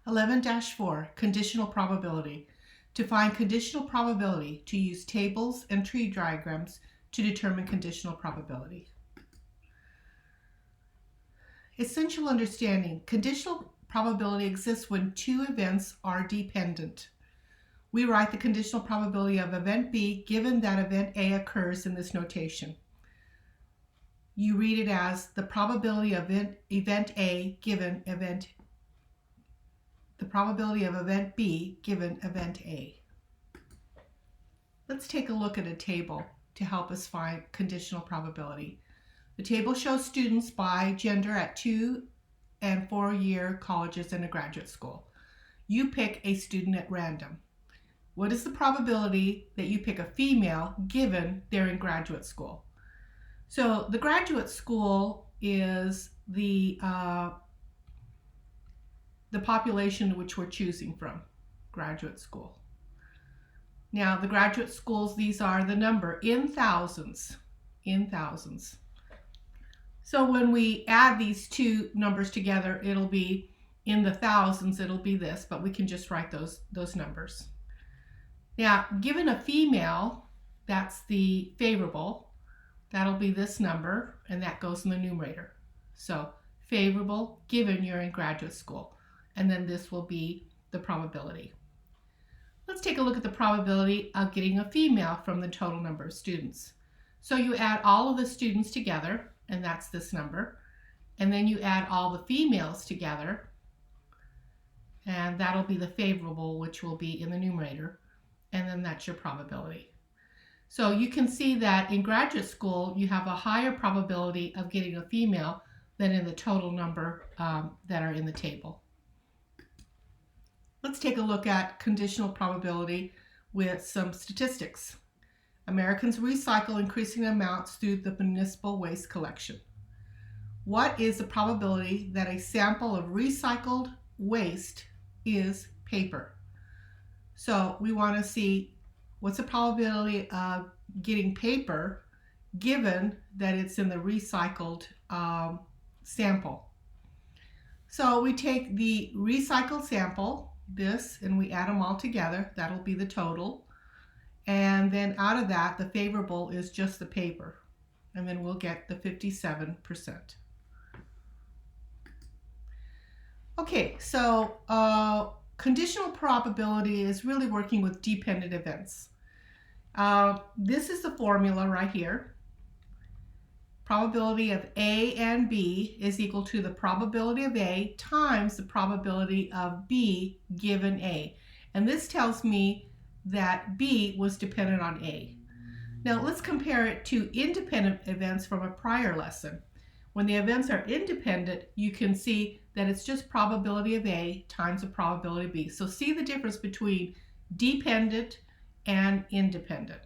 11-4, conditional probability. To find conditional probability, to use tables and tree diagrams to determine conditional probability. Essential understanding. Conditional probability exists when two events are dependent. We write the conditional probability of event B given that event A occurs in this notation. You read it as the probability of event A given event the probability of event B given event A. Let's take a look at a table to help us find conditional probability. The table shows students by gender at 2- and 4-year colleges and a graduate school. You pick a student at random. What is the probability that you pick a female given they're in graduate school? So the graduate school is the population which we're choosing from, graduate school. Now the graduate schools, these are the number in thousands, So when we add these two numbers together, it'll be in the thousands, it'll be this, but we can just write those numbers. Now, given a female, that's the favorable, that'll be this number, and that goes in the numerator. So favorable given you're in graduate school. And then this will be the probability. Let's take a look at the probability of getting a female from the total number of students. So you add all of the students together, and that's this number. And then you add all the females together, and that'll be the favorable, which will be in the numerator. And then that's your probability. So you can see that in graduate school, you have a higher probability of getting a female than in the total number that are in the table. Let's take a look at conditional probability with some statistics. Americans recycle increasing amounts through the municipal waste collection. What is the probability that a sample of recycled waste is paper? So we want to see what's the probability of getting paper given that it's in the recycled sample. So we take the recycled sample, this, and we add them all together. That'll be the total. And then out of that, the favorable is just the paper. And then we'll get the 57%. Okay, so conditional probability is really working with dependent events. This is the formula right here. Probability of A and B is equal to the probability of A times the probability of B given A. And this tells me that B was dependent on A. Now let's compare it to independent events from a prior lesson. When the events are independent, you can see that it's just probability of A times the probability of B. So see the difference between dependent and independent.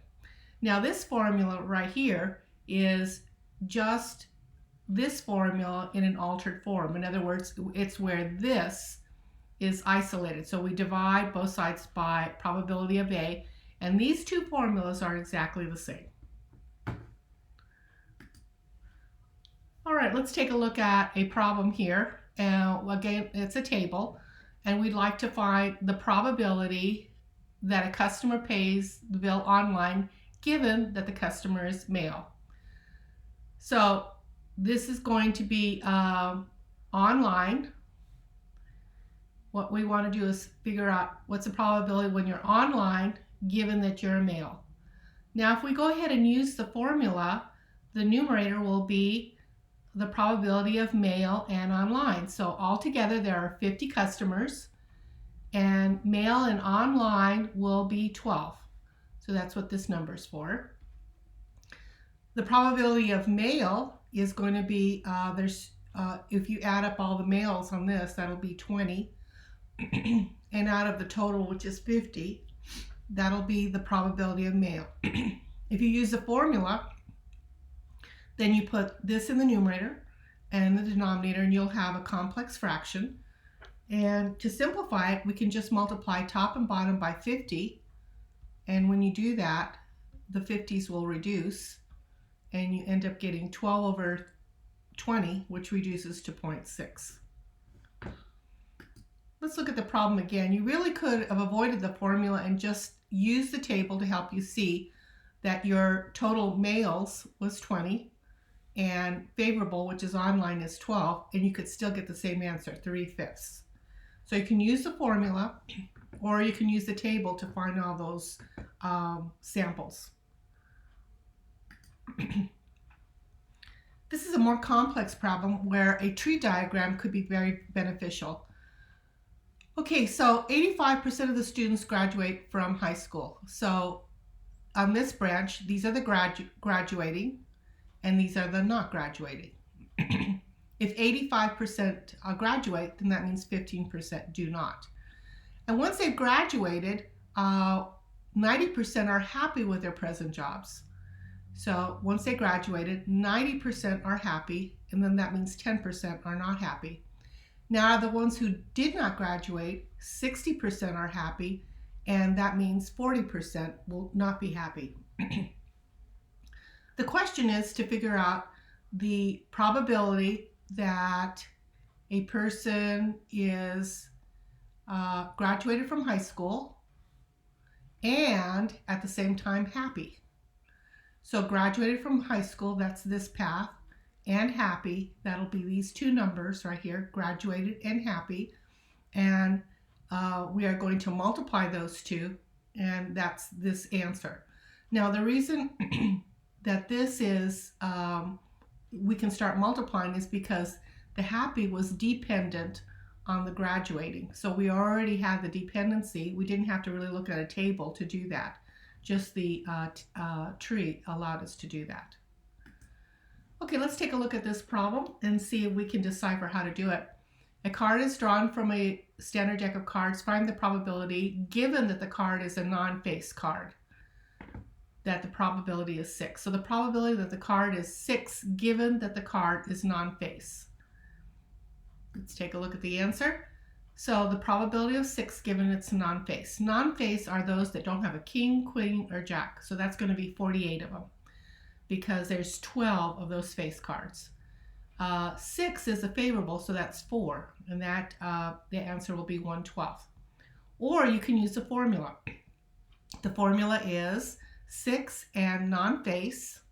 Now this formula right here is just this formula in an altered form. In other words, it's where this is isolated. So we divide both sides by probability of A, and these two formulas are exactly the same. All right, let's take a look at a problem here. Again, it's a table, and we'd like to find the probability that a customer pays the bill online given that the customer is male. So this is going to be online. What we want to do is figure out what's the probability when you're online given that you're a male. Now if we go ahead and use the formula, the numerator will be the probability of male and online. So altogether there are 50 customers, and male and online will be 12. So that's what this number is for. The probability of male is going to be, if you add up all the males on this, that'll be 20. And out of the total, which is 50, that'll be the probability of male. If you use the formula, then you put this in the numerator and the denominator, and you'll have a complex fraction. And to simplify it, we can just multiply top and bottom by 50. And when you do that, the 50s will reduce, and you end up getting 12 over 20, which reduces to 0.6. Let's look at the problem again. You really could have avoided the formula and just used the table to help you see that your total males was 20 and favorable, which is online, is 12, and you could still get the same answer, 3/5. So you can use the formula or you can use the table to find all those samples. This is a more complex problem where a tree diagram could be very beneficial. Okay, so 85% of the students graduate from high school. So on this branch, these are the graduating, and these are the not graduating. If 85% graduate, then that means 15% do not. And once they've graduated, 90% are happy with their present jobs. So once they graduated, 90% are happy, and then that means 10% are not happy. Now the ones who did not graduate, 60% are happy, and that means 40% will not be happy. The question is to figure out the probability that a person is graduated from high school and at the same time happy. So graduated from high school, that's this path, and happy, that'll be these two numbers right here, graduated and happy, and we are going to multiply those two, and that's this answer. Now the reason that this is, we can start multiplying is because the happy was dependent on the graduating. So we already had the dependency. We didn't have to really look at a table to do that. Just the tree allowed us to do that. Okay, let's take a look at this problem and see if we can decipher how to do it. A card is drawn from a standard deck of cards. Find the probability, given that the card is a non-face card, that the probability is 6. So the probability that the card is 6, given that the card is non-face. Let's take a look at the answer. So the probability of 6 given it's non-face. Non-face are those that don't have a king, queen, or jack. So that's going to be 48 of them because there's 12 of those face cards. 6 is a favorable, so that's 4, and that the answer will be 1/12. Or you can use the formula. The formula is 6 and non-face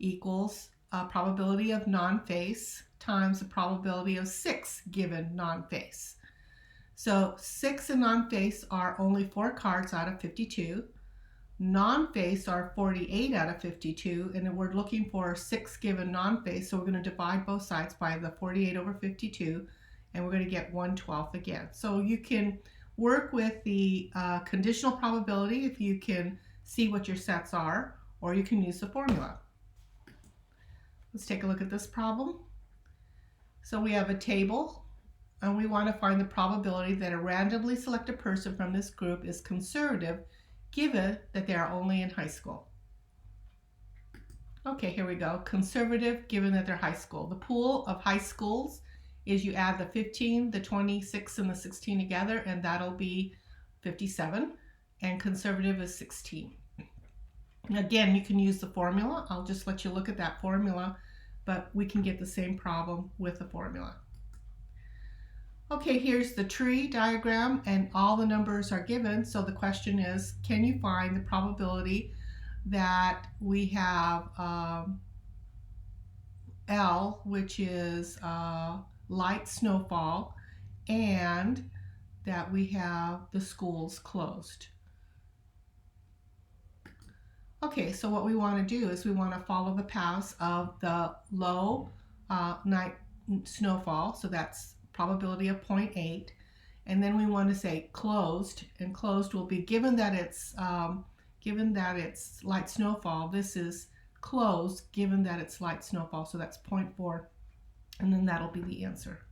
equals a probability of non-face times the probability of 6 given non-face. So 6 and non-face are only 4 cards out of 52. Non-face are 48 out of 52, and we're looking for 6 given non-face, so we're going to divide both sides by the 48 over 52, and we're going to get 1/12 again. So you can work with the conditional probability if you can see what your sets are, or you can use the formula. Let's take a look at this problem. So we have a table, and we want to find the probability that a randomly selected person from this group is conservative given that they are only in high school. Okay, here we go. Conservative given that they're high school. The pool of high schools is you add the 15, the 26, and the 16 together, and that'll be 57, and conservative is 16. Again, you can use the formula. I'll just let you look at that formula, but we can get the same problem with the formula. Okay, here's the tree diagram, and all the numbers are given. So the question is, can you find the probability that we have L, which is light snowfall, and that we have the schools closed? Okay, so what we want to do is we want to follow the paths of the low night snowfall, so that's probability of 0.8, and then we want to say closed, and closed will be given that it's light snowfall. This is closed given that it's light snowfall, so that's 0.4, and then that'll be the answer.